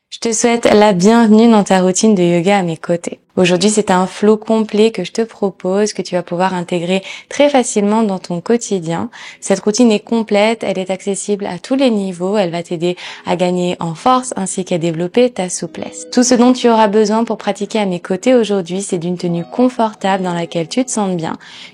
Je te souhaite la bienvenue dans ta routine de yoga à mes côtés. Aujourd'hui, c'est un flow complet que je te propose, que tu vas pouvoir intégrer très facilement dans ton quotidien. Cette routine est complète, elle est accessible à tous les niveaux, elle va t'aider à gagner en force ainsi qu'à développer ta souplesse. Tout ce dont tu auras besoin pour pratiquer à mes côtés aujourd'hui, c'est d'une tenue confortable dans laquelle tu te sentes bien,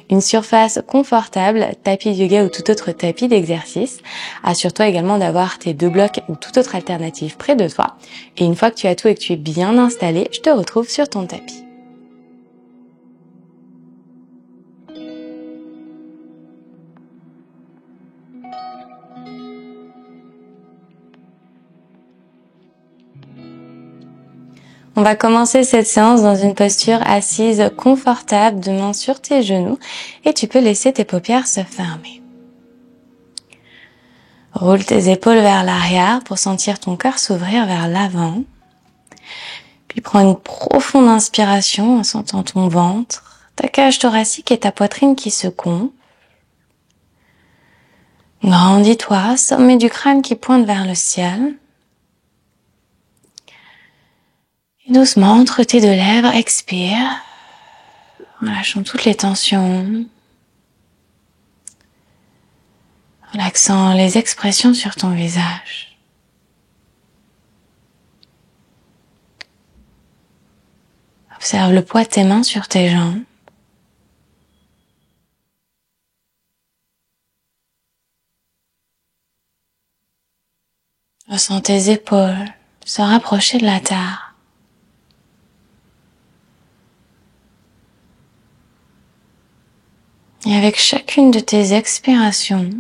une surface confortable, tapis de yoga ou tout autre tapis d'exercice. Assure-toi également d'avoir tes 2 blocs ou toute autre alternative près de toi. Et une fois que tu as tout et que tu es bien installé, je te retrouve sur ton tapis. On va commencer cette séance dans une posture assise confortable, de main sur tes genoux, et tu peux laisser tes paupières se fermer. Roule tes épaules vers l'arrière pour sentir ton cœur s'ouvrir vers l'avant. Puis prends une profonde inspiration en sentant ton ventre, ta cage thoracique et ta poitrine qui se gonflent. Grandis-toi, sommet du crâne qui pointe vers le ciel. Et doucement, entre tes 2 lèvres, expire, en lâchant toutes les tensions, relaxant les expressions sur ton visage. Observe le poids de tes mains sur tes jambes. Ressens tes épaules se rapprocher de la terre. Et avec chacune de tes expirations,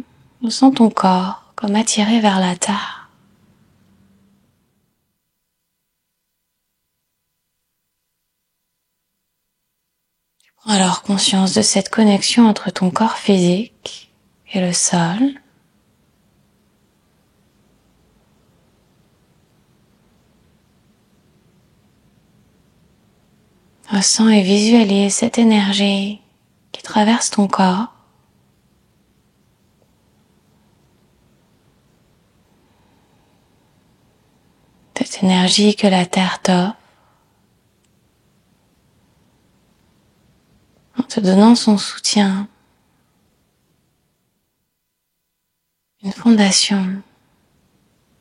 ressens ton corps comme attiré vers la terre. Tu prends alors conscience de cette connexion entre ton corps physique et le sol. Ressens et visualise cette énergie qui traverse ton corps. Cette énergie que la terre t'offre en te donnant son soutien, une fondation,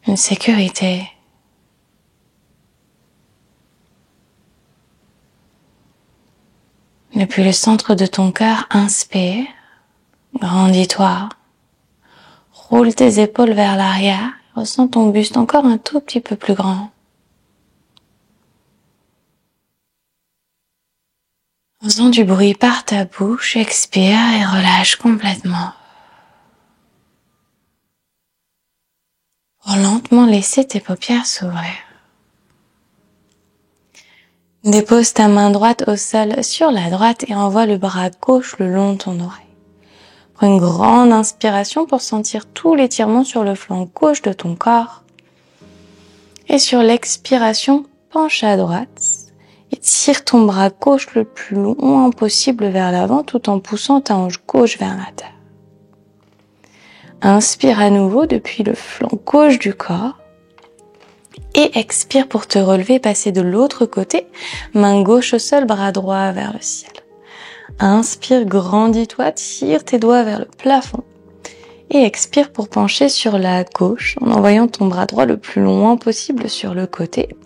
une sécurité. Depuis le centre de ton cœur, inspire, grandis-toi, roule tes épaules vers l'arrière, ressens ton buste encore un tout petit peu plus grand. En faisant du bruit par ta bouche, expire et relâche complètement. Pour lentement laisser tes paupières s'ouvrir. Dépose ta main droite au sol sur la droite et envoie le bras gauche le long de ton oreille. Prends une grande inspiration pour sentir tout l'étirement sur le flanc gauche de ton corps. Et sur l'expiration, penche à droite et tire ton bras gauche le plus loin possible vers l'avant tout en poussant ta hanche gauche vers la terre. Inspire à nouveau depuis le flanc gauche du corps. Et expire pour te relever, passer de l'autre côté, main gauche au sol, bras droit vers le ciel. Inspire, grandis-toi, tire tes doigts vers le plafond. Et expire pour pencher sur la gauche, en envoyant ton bras droit le plus loin possible sur le côté.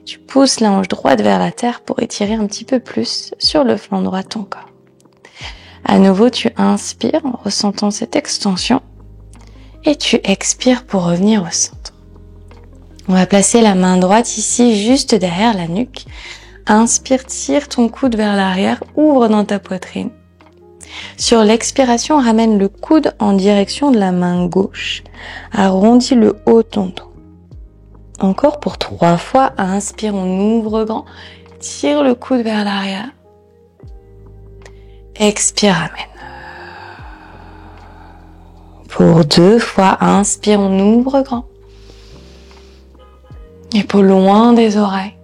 Tu pousses la hanche droite vers la terre pour étirer un petit peu plus sur le flanc droit de ton corps. À nouveau, tu inspires en ressentant cette extension. Et tu expires pour revenir au centre. On va placer la main droite ici, juste derrière la nuque. Inspire, tire ton coude vers l'arrière, ouvre dans ta poitrine. Sur l'expiration, ramène le coude en direction de la main gauche. Arrondis le haut de ton dos. Encore pour 3 fois. Inspire, on ouvre grand. Tire le coude vers l'arrière. Expire, ramène. Pour 2 fois, inspire, on ouvre grand. Épaules loin des oreilles.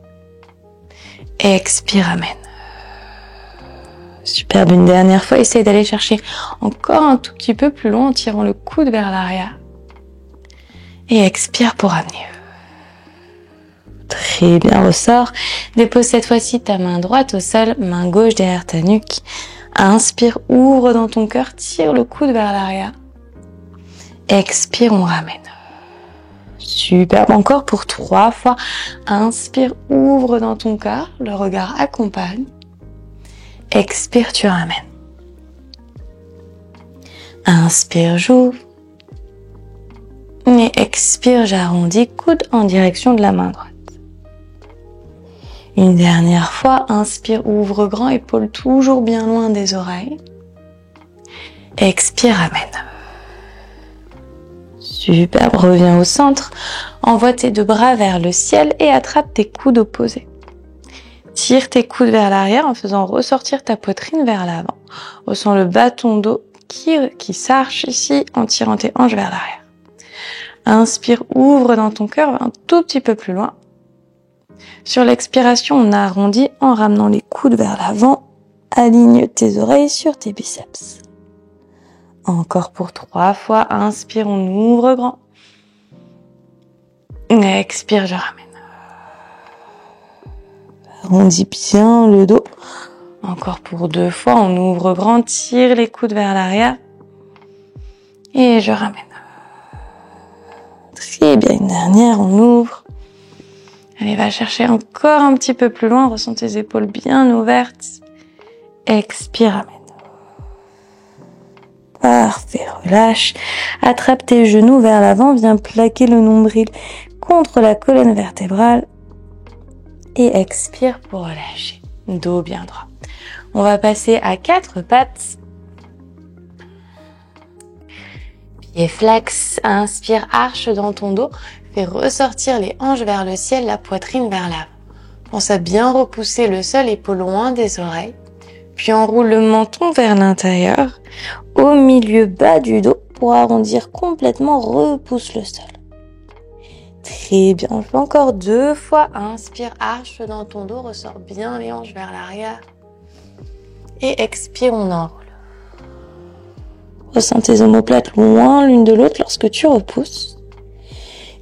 Expire, ramène. Superbe, une dernière fois, essaye d'aller chercher encore un tout petit peu plus loin en tirant le coude vers l'arrière. Et expire pour ramener. Très bien, ressort. Dépose cette fois-ci ta main droite au sol, main gauche derrière ta nuque. Inspire, ouvre dans ton cœur, tire le coude vers l'arrière. Expire, on ramène. Superbe, encore pour 3 fois. Inspire, ouvre dans ton cœur, le regard accompagne. Expire, tu ramènes. Inspire, j'ouvre. Et expire, j'arrondis, coude en direction de la main droite. Une dernière fois, inspire, ouvre grand, épaules toujours bien loin des oreilles. Expire, ramène. Superbe, reviens au centre, envoie tes 2 bras vers le ciel et attrape tes coudes opposés. Tire tes coudes vers l'arrière en faisant ressortir ta poitrine vers l'avant. Ressens le bas de ton dos qui s'arche ici en tirant tes hanches vers l'arrière. Inspire, ouvre dans ton cœur, va un tout petit peu plus loin. Sur l'expiration, on arrondit en ramenant les coudes vers l'avant. Aligne tes oreilles sur tes biceps. Encore pour 3 fois. Inspire, on ouvre grand. Expire, je ramène. Arrondis bien le dos. Encore pour 2 fois. On ouvre grand, tire les coudes vers l'arrière. Et je ramène. Très bien, une dernière, on ouvre. Allez, va chercher encore un petit peu plus loin. Ressens tes épaules bien ouvertes. Expire, ramène. Parfait, relâche. Attrape tes genoux vers l'avant. Viens plaquer le nombril contre la colonne vertébrale. Et expire pour relâcher. Dos bien droit. On va passer à 4 pattes. Pieds flex. Inspire, arche dans ton dos. Fais ressortir les hanches vers le ciel, la poitrine vers l'avant. Pense à bien repousser le sol, épaules loin des oreilles. Puis enroule le menton vers l'intérieur. Au milieu bas du dos, pour arrondir complètement, repousse le sol. Très bien, on fait encore 2 fois. Inspire, arche dans ton dos, ressort bien les hanches vers l'arrière. Et expire, on enroule. Ressens tes omoplates loin l'une de l'autre lorsque tu repousses.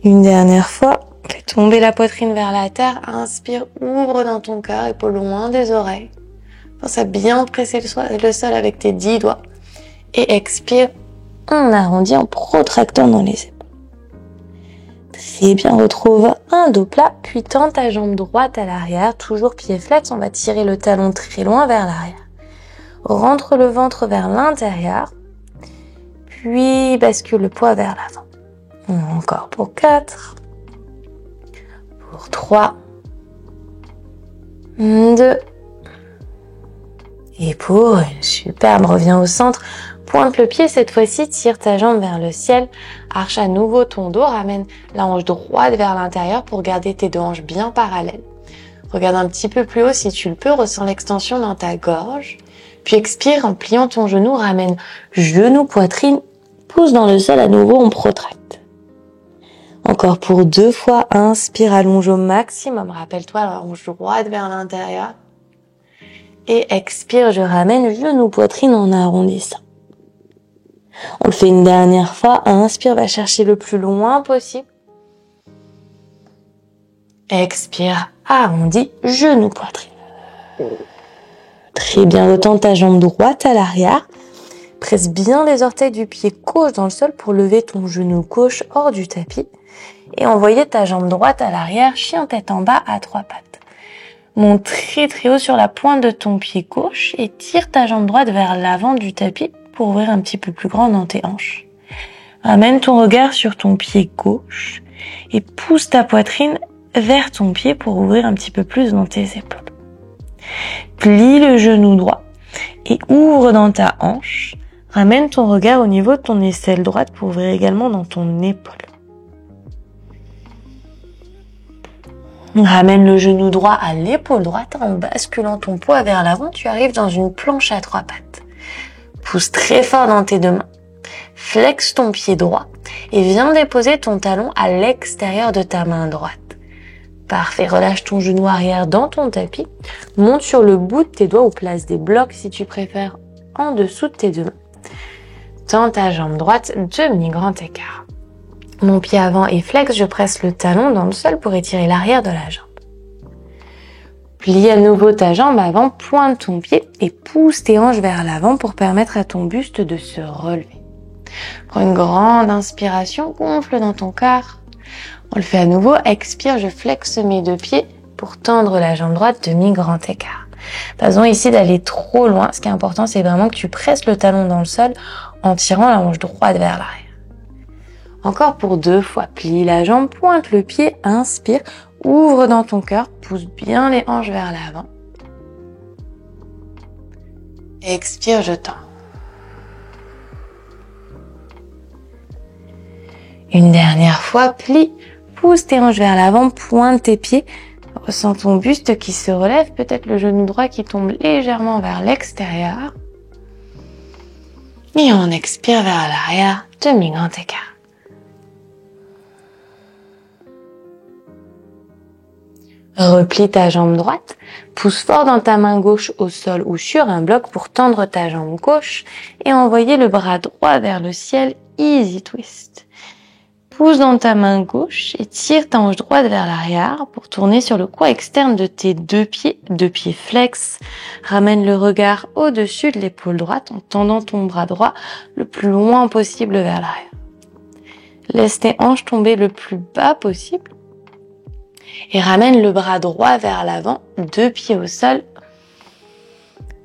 Une dernière fois, fais tomber la poitrine vers la terre. Inspire, ouvre dans ton cœur, épaules loin des oreilles. Pense à bien presser le sol avec tes 10 doigts. Et expire, on arrondit en protractant dans les épaules. Très bien, retrouve un dos plat, puis tends ta jambe droite à l'arrière, toujours pied flex, on va tirer le talon très loin vers l'arrière. Rentre le ventre vers l'intérieur, puis bascule le poids vers l'avant. Encore pour 4, pour 3, 2, et pour une superbe, reviens au centre, pointe le pied, cette fois-ci, tire ta jambe vers le ciel, arche à nouveau ton dos, ramène la hanche droite vers l'intérieur pour garder tes 2 hanches bien parallèles. Regarde un petit peu plus haut si tu le peux, ressens l'extension dans ta gorge, puis expire en pliant ton genou, ramène genou, poitrine, pousse dans le sol à nouveau, on protracte. Encore pour 2 fois, inspire, allonge au maximum, rappelle-toi la hanche droite vers l'intérieur. Et expire, je ramène genou, poitrine en arrondissant. On le fait une dernière fois. Inspire, va chercher le plus loin possible. Expire, arrondis, genou, poitrine. Très bien, retends ta jambe droite à l'arrière. Presse bien les orteils du pied gauche dans le sol pour lever ton genou gauche hors du tapis. Et envoyer ta jambe droite à l'arrière, chien tête en bas à 3 pattes. Monte très très haut sur la pointe de ton pied gauche et tire ta jambe droite vers l'avant du tapis pour ouvrir un petit peu plus grand dans tes hanches. Amène ton regard sur ton pied gauche et pousse ta poitrine vers ton pied pour ouvrir un petit peu plus dans tes épaules. Plie le genou droit et ouvre dans ta hanche. Ramène ton regard au niveau de ton aisselle droite pour ouvrir également dans ton épaule. Ramène le genou droit à l'épaule droite en basculant ton poids vers l'avant. Tu arrives dans une planche à 3 pattes. Pousse très fort dans tes 2 mains. Flexe ton pied droit et viens déposer ton talon à l'extérieur de ta main droite. Parfait, relâche ton genou arrière dans ton tapis. Monte sur le bout de tes doigts ou place des blocs si tu préfères en dessous de tes deux mains. Tends ta jambe droite, demi-grand écart. Mon pied avant est flex, je presse le talon dans le sol pour étirer l'arrière de la jambe. Plie à nouveau ta jambe avant, pointe ton pied et pousse tes hanches vers l'avant pour permettre à ton buste de se relever. Prends une grande inspiration, gonfle dans ton corps. On le fait à nouveau, expire, je flexe mes deux pieds pour tendre la jambe droite, demi-grand écart. Pas besoin ici d'aller trop loin, ce qui est important c'est vraiment que tu presses le talon dans le sol en tirant la hanche droite vers l'arrière. Encore pour 2 fois, plie la jambe, pointe le pied, inspire, ouvre dans ton cœur, pousse bien les hanches vers l'avant. Expire, je tends. Une dernière fois, plie, pousse tes hanches vers l'avant, pointe tes pieds, ressens ton buste qui se relève, peut-être le genou droit qui tombe légèrement vers l'extérieur. Et on expire vers l'arrière, demi-grand écart. Replie ta jambe droite, pousse fort dans ta main gauche au sol ou sur un bloc pour tendre ta jambe gauche et envoyer le bras droit vers le ciel, easy twist. Pousse dans ta main gauche et tire ta hanche droite vers l'arrière pour tourner sur le coin externe de tes deux pieds flex. Ramène le regard au-dessus de l'épaule droite en tendant ton bras droit le plus loin possible vers l'arrière. Laisse tes hanches tomber le plus bas possible et ramène le bras droit vers l'avant, 2 pieds au sol.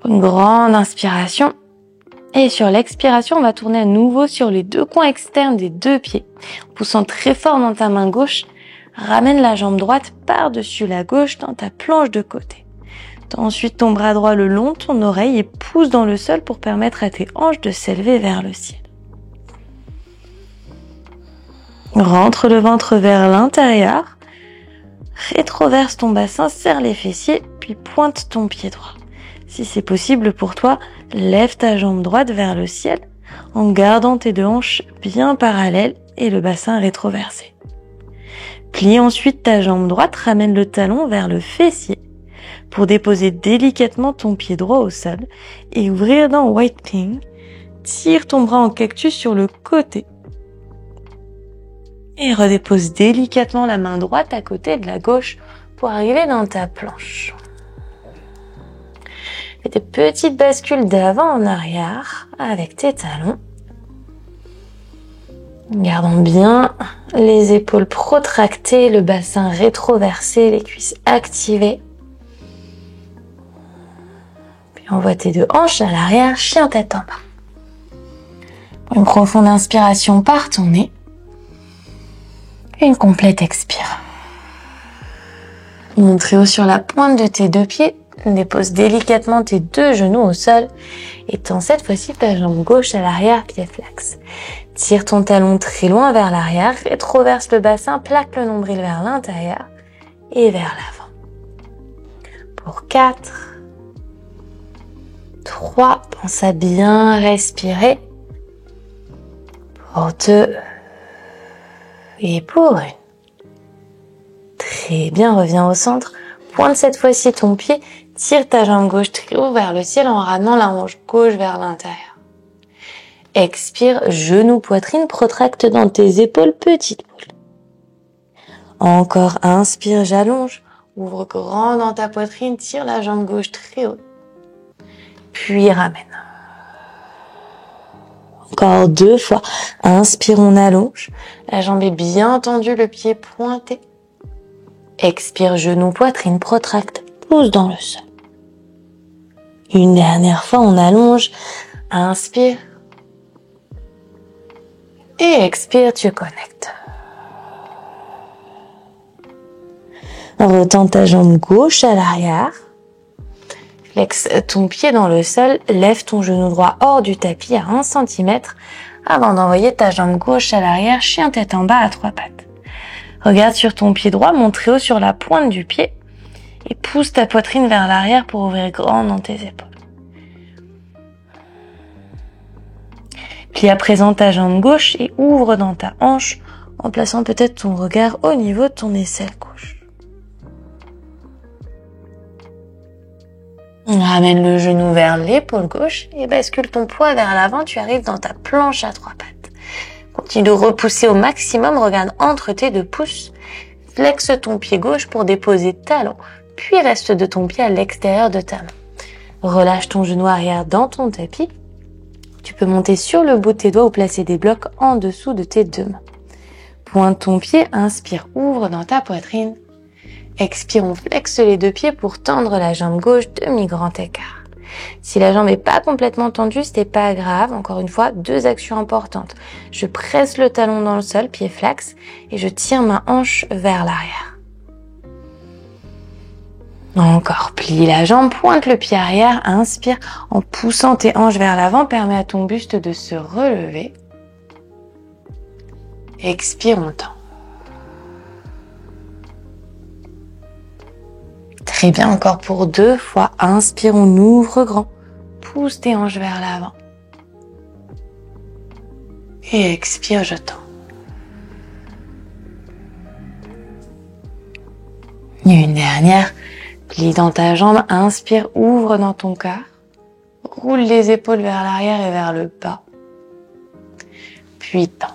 Une grande inspiration. Et sur l'expiration, on va tourner à nouveau sur les 2 coins externes des 2 pieds. En poussant très fort dans ta main gauche, ramène la jambe droite par-dessus la gauche dans ta planche de côté. Tends ensuite ton bras droit le long de ton oreille et pousse dans le sol pour permettre à tes hanches de s'élever vers le ciel. Rentre le ventre vers l'intérieur. Rétroverse ton bassin, serre les fessiers, puis pointe ton pied droit. Si c'est possible pour toi, lève ta jambe droite vers le ciel en gardant tes 2 hanches bien parallèles et le bassin rétroversé. Plie ensuite ta jambe droite, ramène le talon vers le fessier pour déposer délicatement ton pied droit au sol et ouvrir dans White King. Tire ton bras en cactus sur le côté et redépose délicatement la main droite à côté de la gauche pour arriver dans ta planche. Fais des petites bascules d'avant en arrière avec tes talons. Gardons bien les épaules protractées, le bassin rétroversé, les cuisses activées. Puis envoie tes 2 hanches à l'arrière, chien tête en bas. Une profonde inspiration par ton nez. Et une complète expire. Monte très haut sur la pointe de tes 2 pieds. Dépose délicatement tes 2 genoux au sol et tends cette fois-ci ta jambe gauche à l'arrière, pied flex. Tire ton talon très loin vers l'arrière, rétroverse le bassin, plaque le nombril vers l'intérieur et vers l'avant. Pour 4, 3, pense à bien respirer. Pour 2 et pour 1. Très bien, reviens au centre. Pointe cette fois-ci ton pied, tire ta jambe gauche très haut vers le ciel en ramenant la hanche gauche vers l'intérieur. Expire, genou, poitrine, protracte dans tes épaules, petite boule. Encore, inspire, j'allonge, ouvre grand dans ta poitrine, tire la jambe gauche très haut. Puis ramène. Encore 2 fois, inspire, on allonge, la jambe est bien tendue, le pied pointé. Expire, genou, poitrine, protracte, pousse dans le sol. Une dernière fois, on allonge, inspire. Et expire, tu connectes. Retends ta jambe gauche à l'arrière. Flexe ton pied dans le sol, lève ton genou droit hors du tapis à 1 cm avant d'envoyer ta jambe gauche à l'arrière, chien tête en bas à 3 pattes. Regarde sur ton pied droit, monte très haut sur la pointe du pied et pousse ta poitrine vers l'arrière pour ouvrir grand dans tes épaules. Plie à présent ta jambe gauche et ouvre dans ta hanche en plaçant peut-être ton regard au niveau de ton aisselle gauche. Ramène le genou vers l'épaule gauche et bascule ton poids vers l'avant, tu arrives dans ta planche à 3 pattes. Continue de repousser au maximum, regarde entre tes 2 pouces. Flexe ton pied gauche pour déposer talon, puis reste de ton pied à l'extérieur de ta main. Relâche ton genou arrière dans ton tapis. Tu peux monter sur le bout de tes doigts ou placer des blocs en dessous de tes 2 mains. Pointe ton pied, inspire, ouvre dans ta poitrine. Expire, on flexe les 2 pieds pour tendre la jambe gauche, demi-grand écart. Si la jambe n'est pas complètement tendue, ce n'est pas grave. Encore une fois, 2 actions importantes. Je presse le talon dans le sol, pied flex, et je tire ma hanche vers l'arrière. Encore, plie la jambe, pointe le pied arrière, inspire, en poussant tes hanches vers l'avant, permet à ton buste de se relever. Expire, on tend. Très bien, encore pour 2 fois. Inspire, on ouvre grand. Pousse tes hanches vers l'avant. Et expire, je tends. Une dernière. Plie dans ta jambe. Inspire, ouvre dans ton cœur. Roule les épaules vers l'arrière et vers le bas. Puis tends.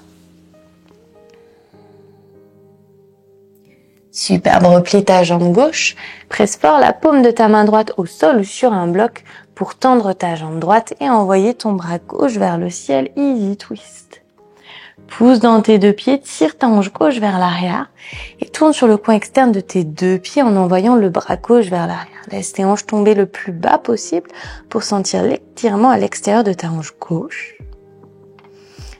Superbe, replie ta jambe gauche, presse fort la paume de ta main droite au sol ou sur un bloc pour tendre ta jambe droite et envoyer ton bras gauche vers le ciel, easy twist. Pousse dans tes 2 pieds, tire ta hanche gauche vers l'arrière et tourne sur le coin externe de tes 2 pieds en envoyant le bras gauche vers l'arrière. Laisse tes hanches tomber le plus bas possible pour sentir l'étirement à l'extérieur de ta hanche gauche.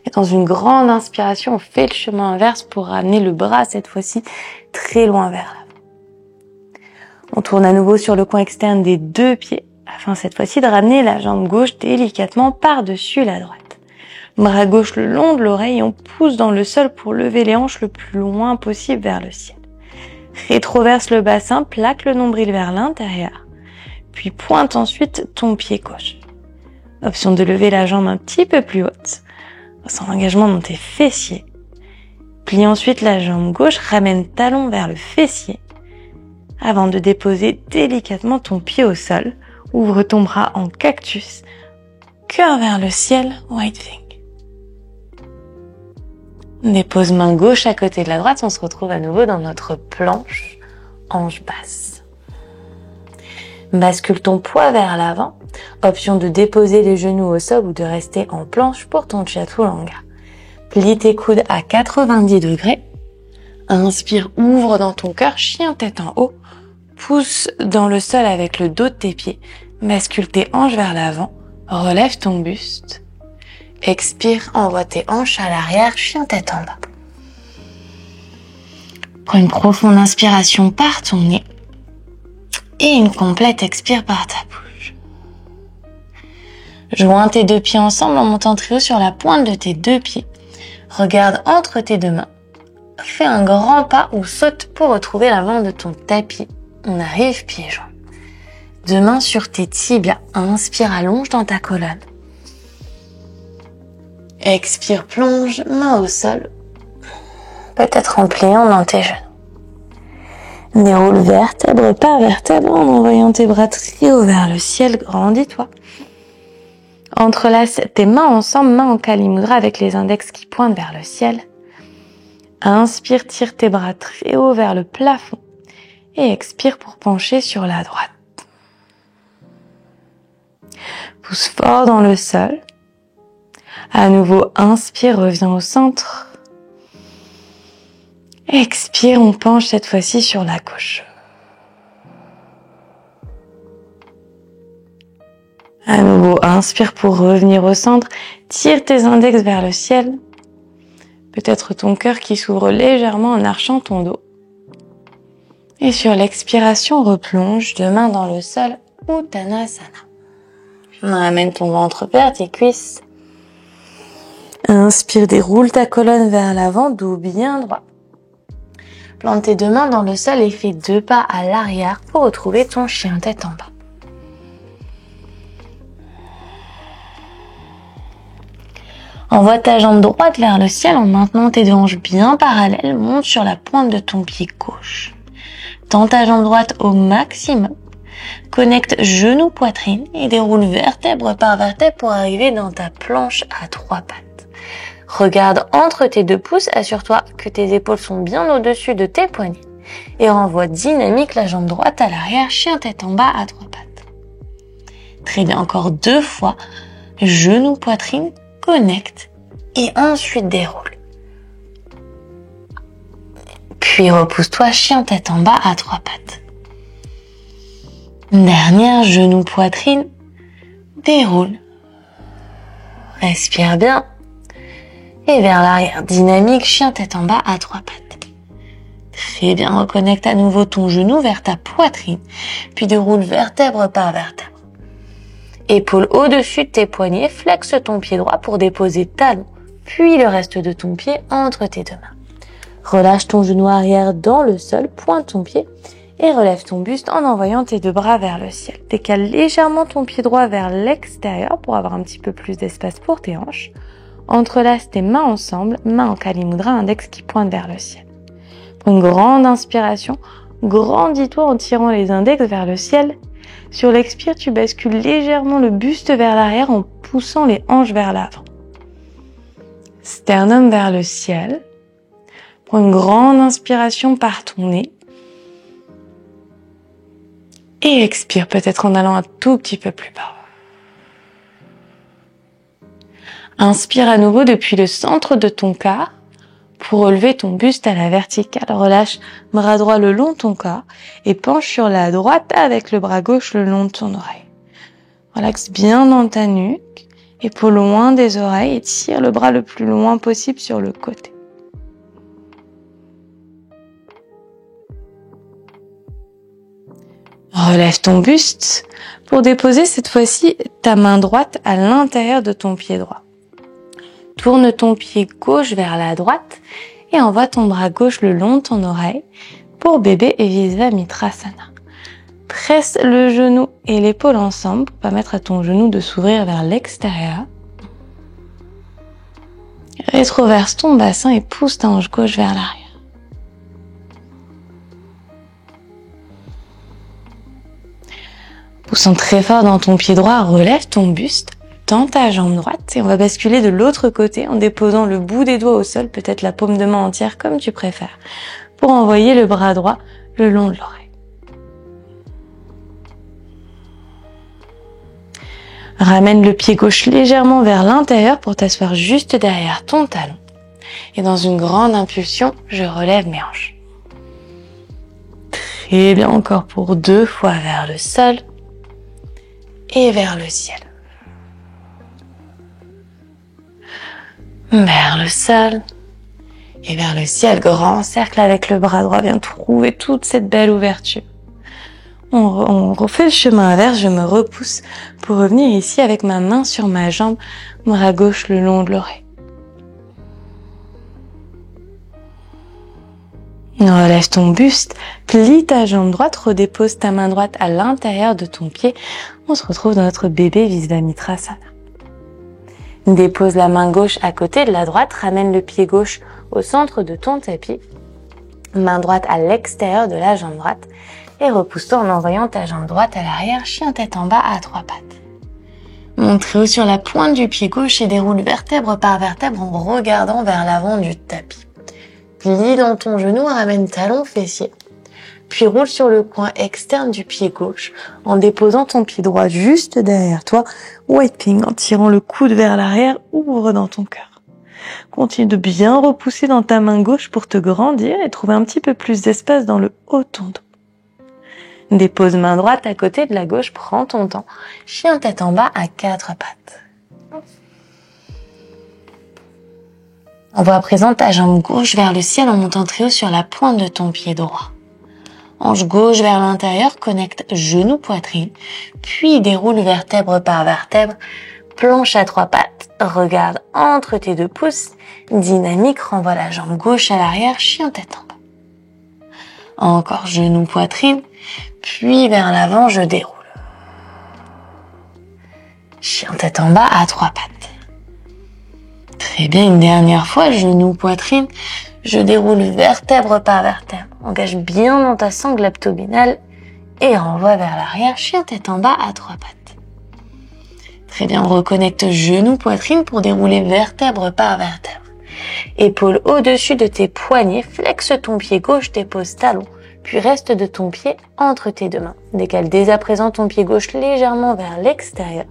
Et dans une grande inspiration, on fait le chemin inverse pour ramener le bras cette fois-ci très loin vers l'avant. On tourne à nouveau sur le coin externe des 2 pieds afin cette fois-ci de ramener la jambe gauche délicatement par-dessus la droite. Bras gauche le long de l'oreille, on pousse dans le sol pour lever les hanches le plus loin possible vers le ciel. Rétroverse le bassin, plaque le nombril vers l'intérieur, puis pointe ensuite ton pied gauche. Option de lever la jambe un petit peu plus haute. Sans engagement dans tes fessiers. Plie ensuite la jambe gauche, ramène talon vers le fessier avant de déposer délicatement ton pied au sol. Ouvre ton bras en cactus, cœur vers le ciel, white wing. Dépose main gauche à côté de la droite, on se retrouve à nouveau dans notre planche, hanche basse. Bascule ton poids vers l'avant. Option de déposer les genoux au sol ou de rester en planche pour ton chaturanga. Plie tes coudes à 90 degrés. Inspire, ouvre dans ton cœur, chien tête en haut. Pousse dans le sol avec le dos de tes pieds. Bascule tes hanches vers l'avant. Relève ton buste. Expire, envoie tes hanches à l'arrière, chien tête en bas. Prends une profonde inspiration par ton nez. Et une complète expire par ta bouche. Joins tes 2 pieds ensemble en montant très haut sur la pointe de tes 2 pieds. Regarde entre tes 2 mains. Fais un grand pas ou saute pour retrouver l'avant de ton tapis. On arrive pieds joints. 2 mains sur tes tibias. Inspire, allonge dans ta colonne. Expire, plonge, main au sol. Peut-être en pliant dans tes genoux. Déroule vertèbre par vertèbre en envoyant tes bras très haut vers le ciel. Grandis-toi. Entrelace tes mains ensemble, main en Kali Mudra avec les index qui pointent vers le ciel. Inspire, tire tes bras très haut vers le plafond. Et expire pour pencher sur la droite. Pousse fort dans le sol. À nouveau, inspire, reviens au centre. Expire, on penche cette fois-ci sur la gauche. À nouveau, inspire pour revenir au centre. Tire tes index vers le ciel. Peut-être ton cœur qui s'ouvre légèrement en archant ton dos. Et sur l'expiration, replonge, 2 mains dans le sol, Uttanasana. Ramène ton ventre vers tes cuisses. Inspire, déroule ta colonne vers l'avant, dos bien droit. Plante tes 2 mains dans le sol et fais 2 pas à l'arrière pour retrouver ton chien tête en bas. Envoie ta jambe droite vers le ciel en maintenant tes deux hanches bien parallèles. Monte sur la pointe de ton pied gauche. Tends ta jambe droite au maximum. Connecte genou, poitrine et déroule vertèbre par vertèbre pour arriver dans ta planche à 3 pattes. Regarde entre tes 2 pouces, assure-toi que tes épaules sont bien au-dessus de tes poignets et renvoie dynamique la jambe droite à l'arrière, chien tête en bas à 3 pattes. Très bien, encore 2 fois, genou, poitrine, connecte et ensuite déroule. Puis repousse-toi, chien tête en bas à 3 pattes. Dernière, genou, poitrine, déroule. Respire bien. Et vers l'arrière, dynamique, chien tête en bas à 3 pattes. Très bien, reconnecte à nouveau ton genou vers ta poitrine, puis déroule vertèbre par vertèbre. Épaule au-dessus de tes poignets, flexe ton pied droit pour déposer talon, puis le reste de ton pied entre tes 2 mains. Relâche ton genou arrière dans le sol, pointe ton pied et relève ton buste en envoyant tes 2 bras vers le ciel. Décale légèrement ton pied droit vers l'extérieur pour avoir un petit peu plus d'espace pour tes hanches. Entrelace tes mains ensemble, main en Kali Mudra, index qui pointe vers le ciel. Pour une grande inspiration, grandis-toi en tirant les index vers le ciel. Sur l'expire, tu bascules légèrement le buste vers l'arrière en poussant les hanches vers l'avant. Sternum vers le ciel. Prends une grande inspiration par ton nez. Et expire peut-être en allant un tout petit peu plus bas. Inspire à nouveau depuis le centre de ton corps pour relever ton buste à la verticale. Relâche bras droit le long de ton corps et penche sur la droite avec le bras gauche le long de ton oreille. Relaxe bien dans ta nuque, épaule loin des oreilles et tire le bras le plus loin possible sur le côté. Relève ton buste pour déposer cette fois-ci ta main droite à l'intérieur de ton pied droit. Tourne ton pied gauche vers la droite et envoie ton bras gauche le long de ton oreille pour bébé et Visvamitrasana. Presse le genou et l'épaule ensemble pour permettre à ton genou de s'ouvrir vers l'extérieur. Rétroverse ton bassin et pousse ta hanche gauche vers l'arrière. Poussant très fort dans ton pied droit, relève ton buste, tends ta jambe droite et on va basculer de l'autre côté en déposant le bout des doigts au sol, peut-être la paume de main entière comme tu préfères, pour envoyer le bras droit le long de l'oreille. Ramène le pied gauche légèrement vers l'intérieur pour t'asseoir juste derrière ton talon. Et dans une grande impulsion, je relève mes hanches. Très bien, encore pour 2 fois vers le sol et vers le ciel. Vers le sol et vers le ciel. Grand cercle avec le bras droit. Viens trouver toute cette belle ouverture. On refait le chemin inverse. Je me repousse pour revenir ici avec ma main sur ma jambe, bras gauche le long de l'oreille. Relève ton buste, plie ta jambe droite, redépose ta main droite à l'intérieur de ton pied. On se retrouve dans notre bébé Visvamitrasana. Dépose la main gauche à côté de la droite, ramène le pied gauche au centre de ton tapis. Main droite à l'extérieur de la jambe droite et repousse-toi en envoyant ta jambe droite à l'arrière, chien tête en bas à 3 pattes. Monte très haut sur la pointe du pied gauche et déroule vertèbre par vertèbre en regardant vers l'avant du tapis. Plie dans ton genou, ramène talon fessier. Puis roule sur le coin externe du pied gauche en déposant ton pied droit juste derrière toi. Wiping en tirant le coude vers l'arrière, ouvre dans ton cœur. Continue de bien repousser dans ta main gauche pour te grandir et trouver un petit peu plus d'espace dans le haut de ton dos. Dépose main droite à côté de la gauche, prends ton temps. Chien tête en bas à 4 pattes. Envoie à présent ta jambe gauche vers le ciel en montant très haut sur la pointe de ton pied droit. Hanche gauche vers l'intérieur, connecte genou, poitrine, puis déroule vertèbre par vertèbre, planche à 3 pattes, regarde entre tes 2 pouces, dynamique, renvoie la jambe gauche à l'arrière, chien tête en bas. Encore genou, poitrine, puis vers l'avant, je déroule. Chien tête en bas à 3 pattes. Très bien, une dernière fois, genou, poitrine. Je déroule vertèbre par vertèbre. Engage bien dans ta sangle abdominale et renvoie vers l'arrière, chien tête en bas à 3 pattes. Très bien, on reconnecte genou, poitrine pour dérouler vertèbre par vertèbre. Épaules au-dessus de tes poignets, flexe ton pied gauche, dépose talon, puis reste de ton pied entre tes deux mains. Décale dès à présent ton pied gauche légèrement vers l'extérieur,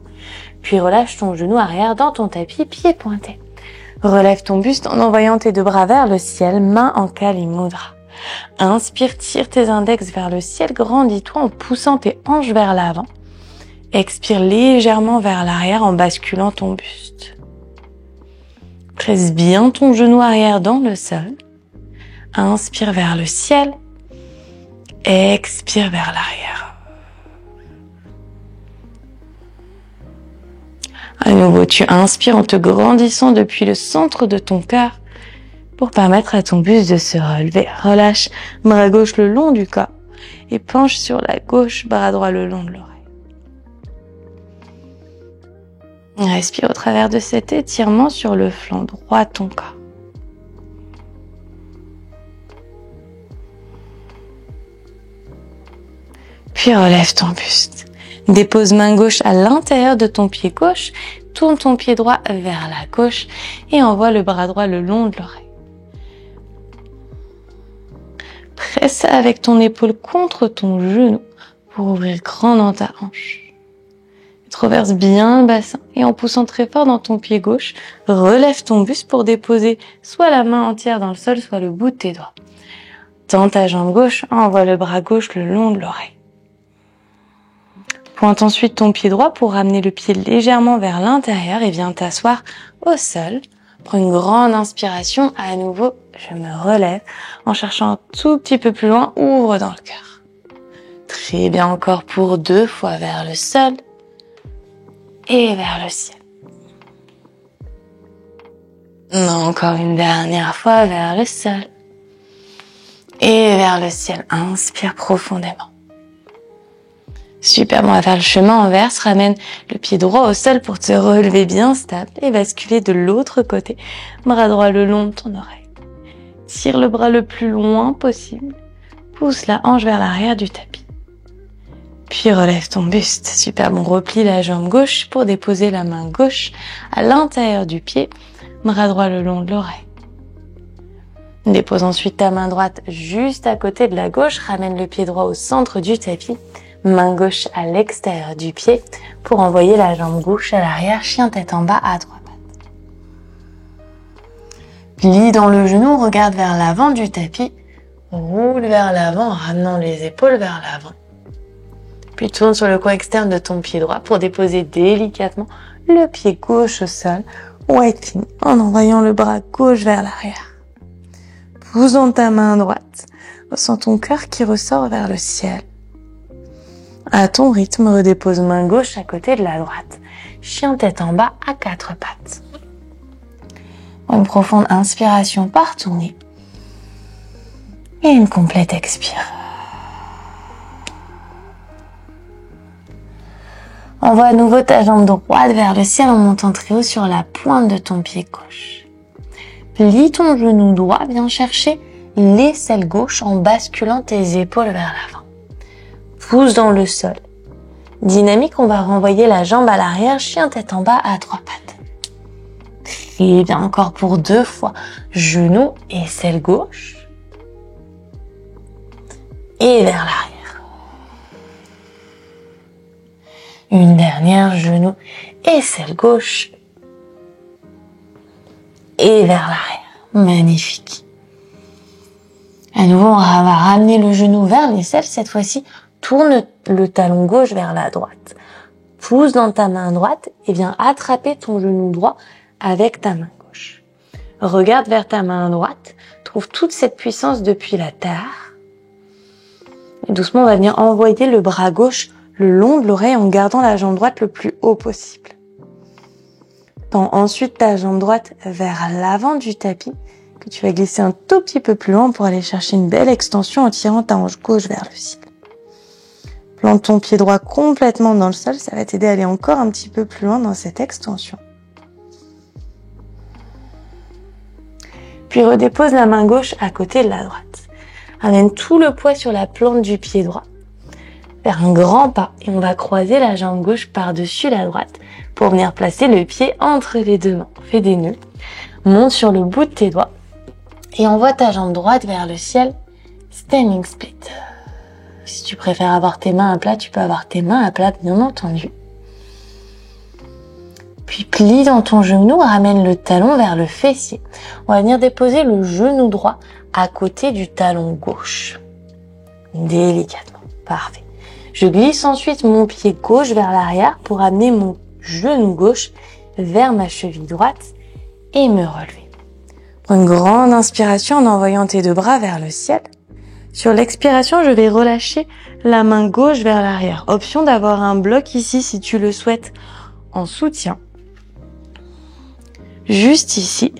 puis relâche ton genou arrière dans ton tapis, pied pointé. Relève ton buste en envoyant tes deux bras vers le ciel, main en Kali Mudra. Inspire, tire tes index vers le ciel, grandis-toi en poussant tes hanches vers l'avant. Expire légèrement vers l'arrière en basculant ton buste. Presse bien ton genou arrière dans le sol. Inspire vers le ciel. Expire vers l'arrière. À nouveau, tu inspires en te grandissant depuis le centre de ton cœur pour permettre à ton buste de se relever. Relâche bras gauche le long du corps et penche sur la gauche, bras droit le long de l'oreille. Respire au travers de cet étirement sur le flanc droit de ton corps. Puis relève ton buste. Dépose main gauche à l'intérieur de ton pied gauche, tourne ton pied droit vers la gauche et envoie le bras droit le long de l'oreille. Presse avec ton épaule contre ton genou pour ouvrir grand dans ta hanche. Traverse bien le bassin et en poussant très fort dans ton pied gauche, relève ton buste pour déposer soit la main entière dans le sol, soit le bout de tes doigts. Tends ta jambe gauche, envoie le bras gauche le long de l'oreille. Pointe ensuite ton pied droit pour ramener le pied légèrement vers l'intérieur et viens t'asseoir au sol. Prends une grande inspiration. À nouveau, je me relève en cherchant un tout petit peu plus loin. Ouvre dans le cœur. Très bien, encore pour 2 fois vers le sol et vers le ciel. Encore une dernière fois vers le sol et vers le ciel. Inspire profondément. Super, on va faire le chemin inverse. Ramène le pied droit au sol pour te relever bien stable et basculer de l'autre côté. Bras droit le long de ton oreille. Tire le bras le plus loin possible. Pousse la hanche vers l'arrière du tapis. Puis relève ton buste. Super, on replie la jambe gauche pour déposer la main gauche à l'intérieur du pied. Bras droit le long de l'oreille. Dépose ensuite ta main droite juste à côté de la gauche. Ramène le pied droit au centre du tapis. Main gauche à l'extérieur du pied pour envoyer la jambe gauche à l'arrière, chien tête en bas à 3 pattes. Plie dans le genou, regarde vers l'avant du tapis, roule vers l'avant en ramenant les épaules vers l'avant. Puis tourne sur le coin externe de ton pied droit pour déposer délicatement le pied gauche au sol, white line, en envoyant le bras gauche vers l'arrière. Posant ta main droite, ressens ton cœur qui ressort vers le ciel. À ton rythme, redépose main gauche à côté de la droite. Chien tête en bas à 4 pattes. Une profonde inspiration par ton nez. Et une complète expire. Envoie à nouveau ta jambe droite vers le ciel en montant très haut sur la pointe de ton pied gauche. Plie ton genou droit, viens chercher l'aisselle gauche en basculant tes épaules vers l'avant. Pousse dans le sol. Dynamique, on va renvoyer la jambe à l'arrière, chien tête en bas à 3 pattes. Et bien encore pour 2 fois. Genou, aisselle gauche. Et vers l'arrière. Une dernière, genou, aisselle gauche. Et vers l'arrière. Magnifique. À nouveau, on va ramener le genou vers l'aisselle. Cette fois-ci, tourne le talon gauche vers la droite. Pousse dans ta main droite et viens attraper ton genou droit avec ta main gauche. Regarde vers ta main droite. Trouve toute cette puissance depuis la terre. Et doucement, on va venir envoyer le bras gauche le long de l'oreille en gardant la jambe droite le plus haut possible. Tends ensuite ta jambe droite vers l'avant du tapis que tu vas glisser un tout petit peu plus loin pour aller chercher une belle extension en tirant ta hanche gauche vers le ciel. Plante ton pied droit complètement dans le sol, ça va t'aider à aller encore un petit peu plus loin dans cette extension. Puis redépose la main gauche à côté de la droite. Amène tout le poids sur la plante du pied droit. Faire un grand pas et on va croiser la jambe gauche par-dessus la droite pour venir placer le pied entre les deux mains. Fais des nœuds. Monte sur le bout de tes doigts et envoie ta jambe droite vers le ciel. Standing split. Si tu préfères avoir tes mains à plat, tu peux avoir tes mains à plat, bien entendu. Puis plie dans ton genou, ramène le talon vers le fessier. On va venir déposer le genou droit à côté du talon gauche. Délicatement. Parfait. Je glisse ensuite mon pied gauche vers l'arrière pour amener mon genou gauche vers ma cheville droite et me relever. Prends une grande inspiration en envoyant tes deux bras vers le ciel. Sur l'expiration, je vais relâcher la main gauche vers l'arrière. Option d'avoir un bloc ici si tu le souhaites en soutien. Juste ici.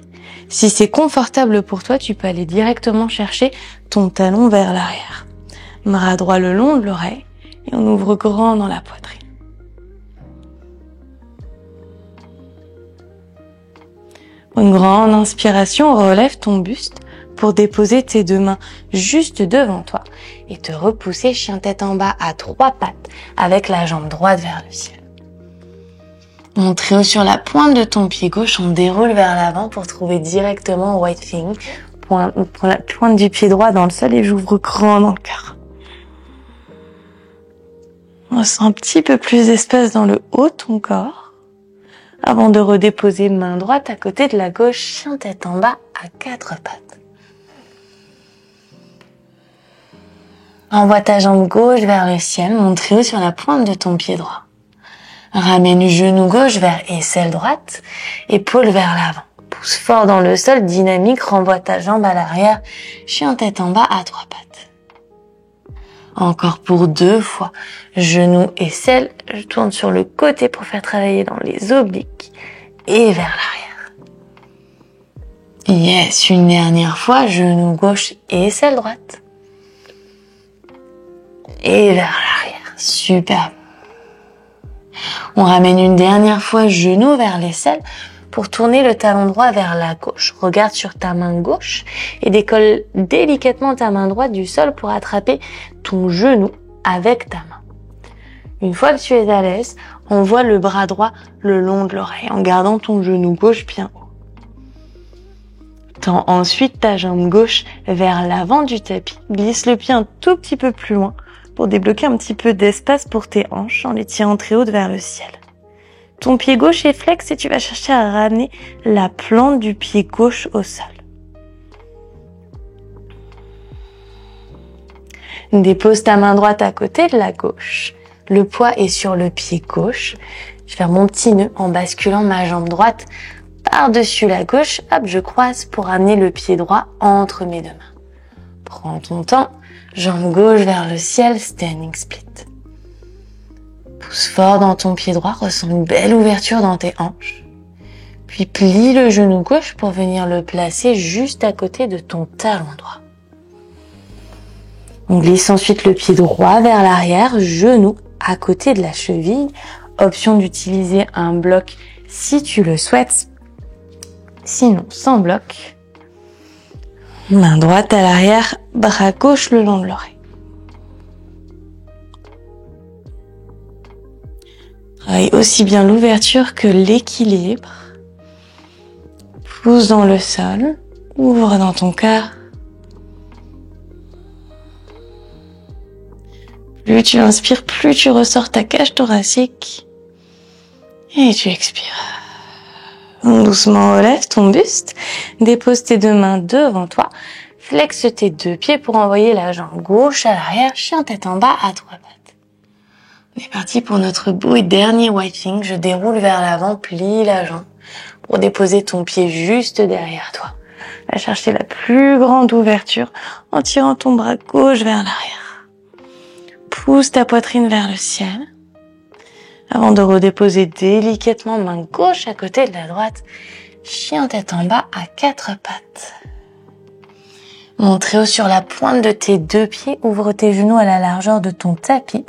Si c'est confortable pour toi, tu peux aller directement chercher ton talon vers l'arrière. Bras droit le long de l'oreille et on ouvre grand dans la poitrine. Une grande inspiration, relève ton buste pour déposer tes deux mains juste devant toi et te repousser chien tête en bas à 3 pattes avec la jambe droite vers le ciel. Monte très haut sur la pointe de ton pied gauche, on déroule vers l'avant pour trouver directement White Thing. Pour la pointe du pied droit dans le sol et j'ouvre grand dans le cœur. On ressent un petit peu plus d'espace dans le haut de ton corps avant de redéposer main droite à côté de la gauche, chien tête en bas à 4 pattes. Envoie ta jambe gauche vers le ciel, monte très haut sur la pointe de ton pied droit. Ramène le genou gauche vers aisselle droite, épaule vers l'avant. Pousse fort dans le sol, dynamique, renvoie ta jambe à l'arrière, chien tête en bas à 3 pattes. Encore pour 2 fois. Genou, aisselle, je tourne sur le côté pour faire travailler dans les obliques et vers l'arrière. Yes, une dernière fois, genou gauche et aisselle droite. Et vers l'arrière. Super. On ramène une dernière fois genou vers l'aisselle pour tourner le talon droit vers la gauche. Regarde sur ta main gauche et décolle délicatement ta main droite du sol pour attraper ton genou avec ta main. Une fois que tu es à l'aise, envoie le bras droit le long de l'oreille en gardant ton genou gauche bien haut. Tends ensuite ta jambe gauche vers l'avant du tapis. Glisse le pied un tout petit peu plus loin pour débloquer un petit peu d'espace pour tes hanches en les tirant très haut vers le ciel. Ton pied gauche est flex et tu vas chercher à ramener la plante du pied gauche au sol. Dépose ta main droite à côté de la gauche. Le poids est sur le pied gauche. Je vais faire mon petit nœud en basculant ma jambe droite par-dessus la gauche. Hop, je croise pour amener le pied droit entre mes deux mains. Prends ton temps. Jambe gauche vers le ciel, standing split. Pousse fort dans ton pied droit, ressens une belle ouverture dans tes hanches. Puis plie le genou gauche pour venir le placer juste à côté de ton talon droit. On glisse ensuite le pied droit vers l'arrière, genou à côté de la cheville. Option d'utiliser un bloc si tu le souhaites. Sinon, sans bloc. Main droite à l'arrière, bras gauche le long de l'oreille. Travaille aussi bien l'ouverture que l'équilibre. Pousse dans le sol, ouvre dans ton cœur. Plus tu inspires, plus tu ressors ta cage thoracique. Et tu expires. Doucement relève ton buste, dépose tes deux mains devant toi, flexe tes deux pieds pour envoyer la jambe gauche à l'arrière, chien tête en bas à 3 pattes. On est parti pour notre beau et dernier White Thing. Je déroule vers l'avant, plie la jambe pour déposer ton pied juste derrière toi. Va chercher la plus grande ouverture en tirant ton bras gauche vers l'arrière. Pousse ta poitrine vers le ciel. Avant de redéposer délicatement main gauche à côté de la droite, chien tête en bas à 4 pattes. Monte très haut sur la pointe de tes deux pieds, ouvre tes genoux à la largeur de ton tapis.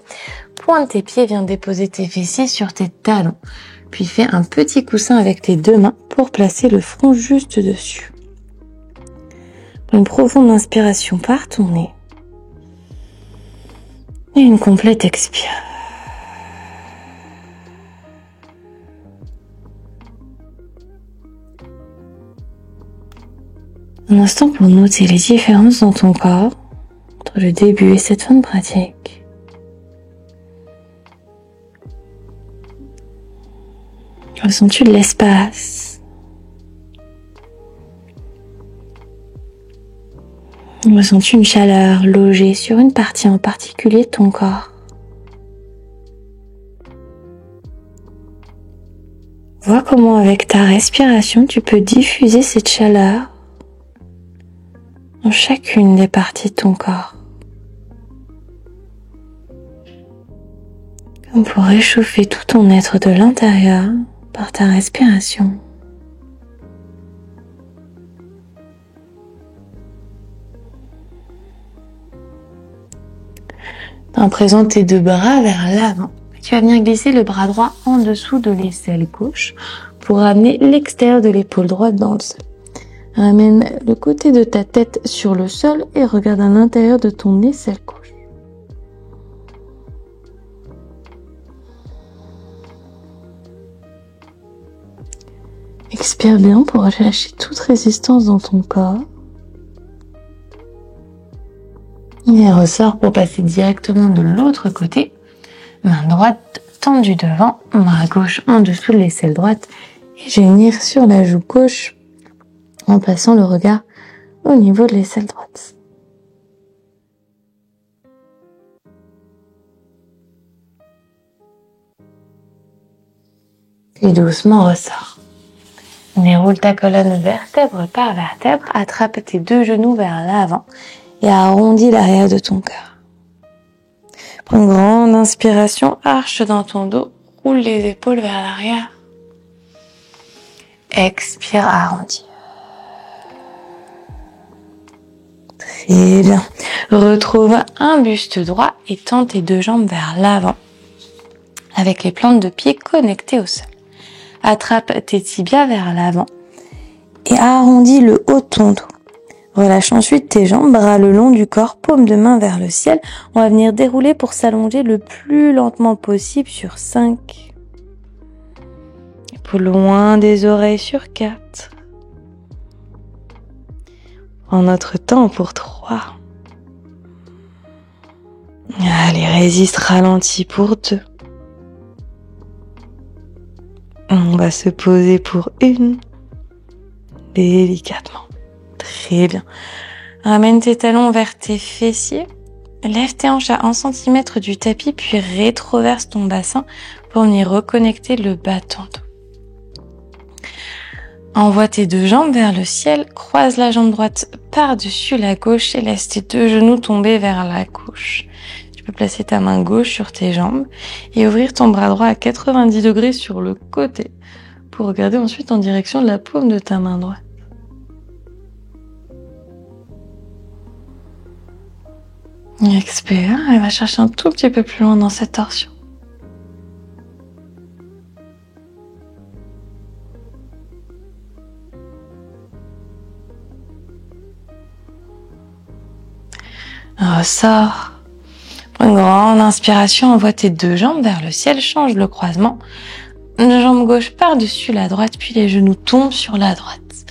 Pointe tes pieds, viens déposer tes fessiers sur tes talons. Puis fais un petit coussin avec tes deux mains pour placer le front juste dessus. Une profonde inspiration par ton nez. Et une complète expire. Un instant pour noter les différences dans ton corps entre le début et cette fin de pratique. Ressens-tu de l'espace? Ressens-tu une chaleur logée sur une partie en particulier de ton corps? Vois comment avec ta respiration tu peux diffuser cette chaleur dans chacune des parties de ton corps. Comme pour réchauffer tout ton être de l'intérieur par ta respiration. En présent tes deux bras vers l'avant. Tu vas venir glisser le bras droit en dessous de l'aisselle gauche pour amener l'extérieur de l'épaule droite dans le sol. Ramène le côté de ta tête sur le sol et regarde à l'intérieur de ton aisselle gauche. Expire bien pour relâcher toute résistance dans ton corps. Et ressort pour passer directement de l'autre côté. Main droite tendue devant, main gauche en dessous de l'aisselle droite. Et gémir sur la joue gauche en plaçant le regard au niveau de l'aisselle droite. Puis doucement ressort. Déroule ta colonne vertèbre par vertèbre, attrape tes deux genoux vers l'avant et arrondis l'arrière de ton cœur. Prends une grande inspiration, arche dans ton dos, roule les épaules vers l'arrière. Expire, arrondis. Très bien. Retrouve un buste droit et tends tes deux jambes vers l'avant avec les plantes de pied connectées au sol. Attrape tes tibias vers l'avant et arrondis le haut de ton dos. Relâche ensuite tes jambes, bras le long du corps, paume de main vers le ciel. On va venir dérouler pour s'allonger le plus lentement possible sur 5. Épaules loin des oreilles sur 4. Prends notre temps pour 3. Allez, résiste, ralentis pour 2. On va se poser pour 1. Délicatement. Très bien. Ramène tes talons vers tes fessiers. Lève tes hanches à 1 cm du tapis, puis rétroverse ton bassin pour venir reconnecter le bas de ton dos. Envoie tes deux jambes vers le ciel, croise la jambe droite par-dessus la gauche et laisse tes deux genoux tomber vers la gauche. Tu peux placer ta main gauche sur tes jambes et ouvrir ton bras droit à 90 degrés sur le côté pour regarder ensuite en direction de la paume de ta main droite. Expire et va chercher un tout petit peu plus loin dans cette torsion. Ressors. Prends une grande inspiration, envoie tes deux jambes vers le ciel, change le croisement. Une jambe gauche par-dessus la droite, puis les genoux tombent sur la droite.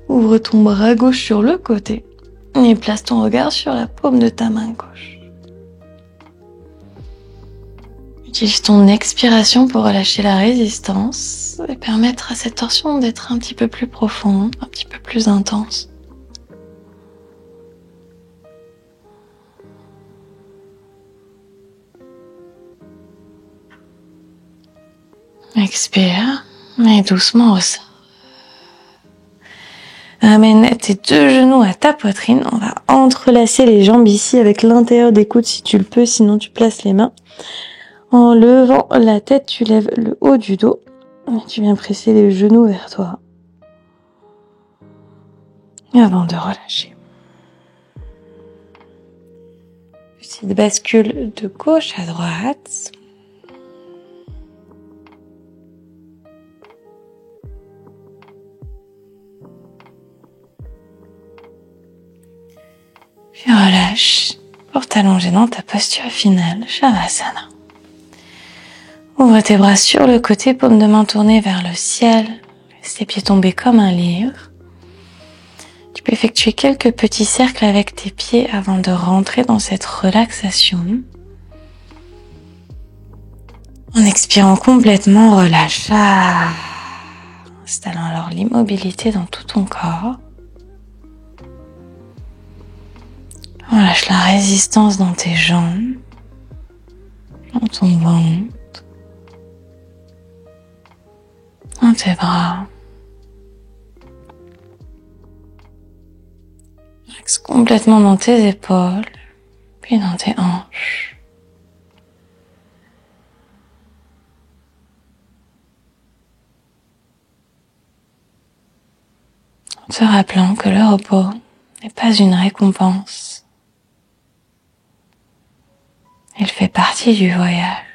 Ouvre ton bras gauche sur le côté et place ton regard sur la paume de ta main gauche. Utilise ton expiration pour relâcher la résistance et permettre à cette torsion d'être un petit peu plus profonde, un petit peu plus intense. Expire et doucement ressort. Ramène tes deux genoux à ta poitrine. On va entrelacer les jambes ici avec l'intérieur des coudes si tu le peux, sinon tu places les mains. En levant la tête, tu lèves le haut du dos. Et tu viens presser les genoux vers toi. Et avant de relâcher. Petite bascule de gauche à droite. Puis relâche pour t'allonger dans ta posture finale, Shavasana. Ouvre tes bras sur le côté, paume de main tournée vers le ciel. Laisse tes pieds tomber comme un livre. Tu peux effectuer quelques petits cercles avec tes pieds avant de rentrer dans cette relaxation. En expirant complètement, relâche. Installant alors l'immobilité dans tout ton corps. Relâche la résistance dans tes jambes, dans ton ventre, dans tes bras. Relaxe complètement dans tes épaules, puis dans tes hanches. En te rappelant que le repos n'est pas une récompense. Il fait partie du voyage.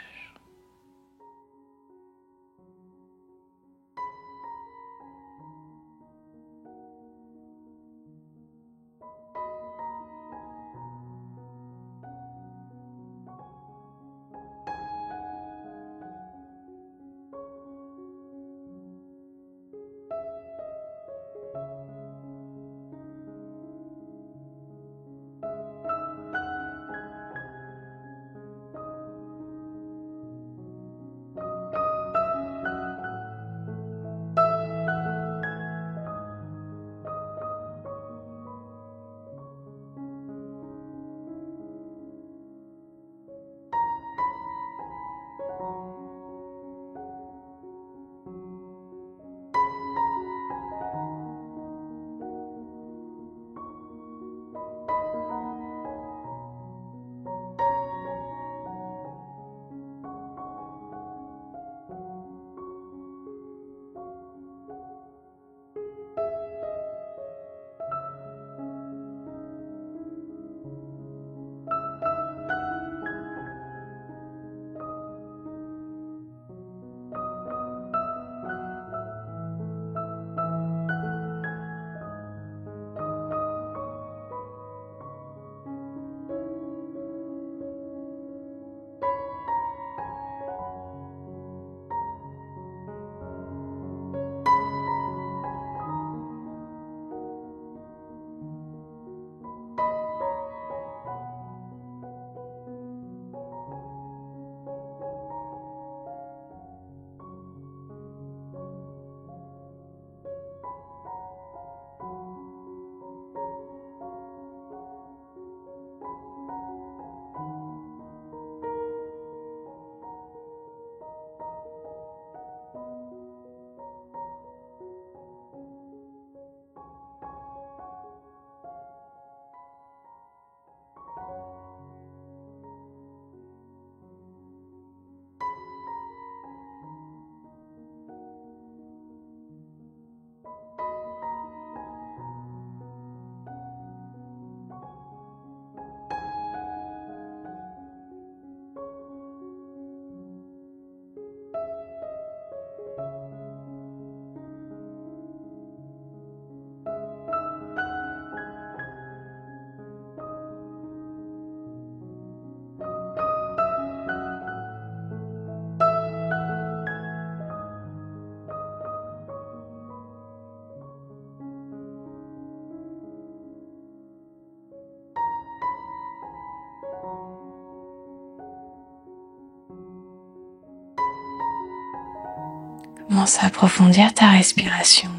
Commence à approfondir ta respiration.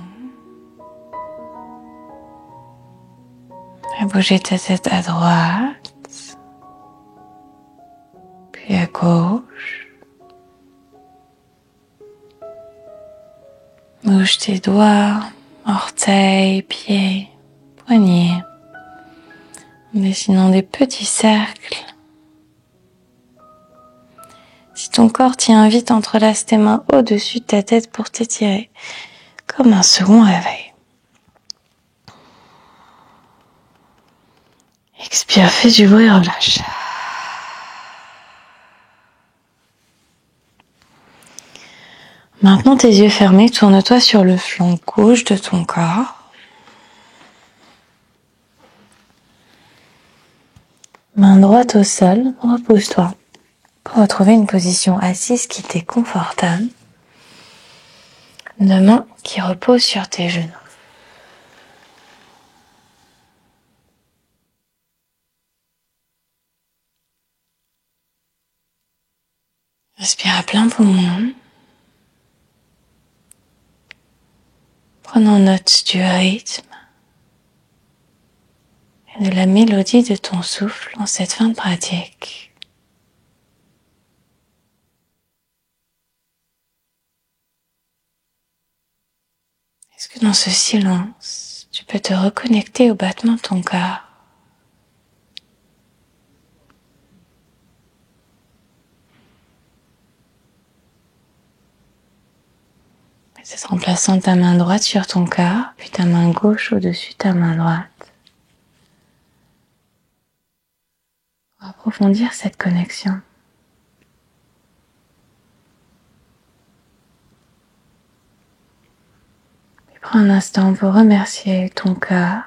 À bouger ta tête à droite, puis à gauche. Bouge tes doigts, orteils, pieds, poignets, en dessinant des petits cercles. Si ton corps t'y invite, entrelace tes mains au-dessus de ta tête pour t'étirer, comme un second réveil. Expire, fais du bruit, relâche. Maintenant, tes yeux fermés, tourne-toi sur le flanc gauche de ton corps. Main droite au sol, repousse-toi pour retrouver une position assise qui t'est confortable. Deux mains qui reposent sur tes genoux. Respire à plein poumon. Prenons note du rythme et de la mélodie de ton souffle en cette fin de pratique. Est-ce que dans ce silence, tu peux te reconnecter au battement de ton cœur? Peut-être en plaçant ta main droite sur ton cœur, puis ta main gauche au-dessus de ta main droite. Pour approfondir cette connexion. Puis prends un instant pour remercier ton cœur,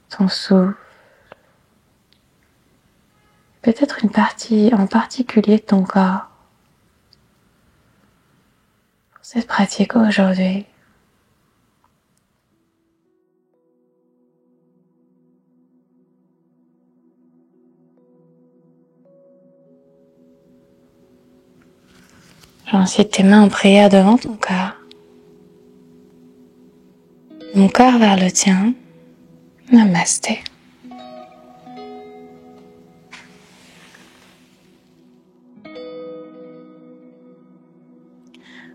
ton souffle, peut-être une partie en particulier de ton corps. Cette pratique aujourd'hui. J'incite tes mains en prière devant ton cœur. Mon cœur vers le tien. Namasté.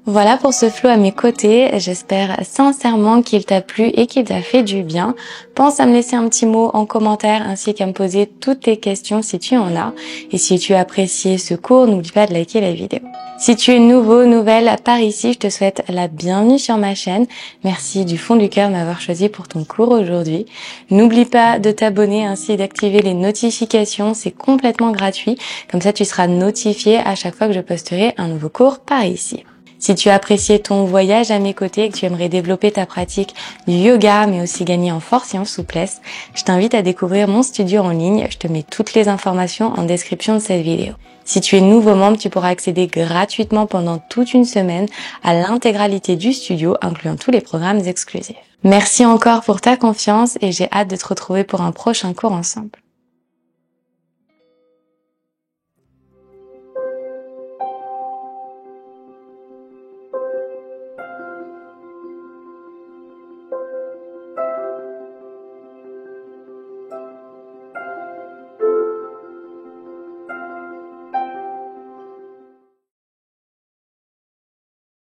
Voilà pour ce flow à mes côtés, j'espère sincèrement qu'il t'a plu et qu'il t'a fait du bien. Pense à me laisser un petit mot en commentaire ainsi qu'à me poser toutes tes questions si tu en as. Et si tu as apprécié ce cours, n'oublie pas de liker la vidéo. Si tu es nouveau, nouvelle par ici, je te souhaite la bienvenue sur ma chaîne. Merci du fond du cœur de m'avoir choisi pour ton cours aujourd'hui. N'oublie pas de t'abonner ainsi d'activer les notifications, c'est complètement gratuit. Comme ça, tu seras notifié à chaque fois que je posterai un nouveau cours par ici. Si tu as apprécié ton voyage à mes côtés et que tu aimerais développer ta pratique du yoga, mais aussi gagner en force et en souplesse, je t'invite à découvrir mon studio en ligne. Je te mets toutes les informations en description de cette vidéo. Si tu es nouveau membre, tu pourras accéder gratuitement pendant toute une semaine à l'intégralité du studio, incluant tous les programmes exclusifs. Merci encore pour ta confiance et j'ai hâte de te retrouver pour un prochain cours ensemble.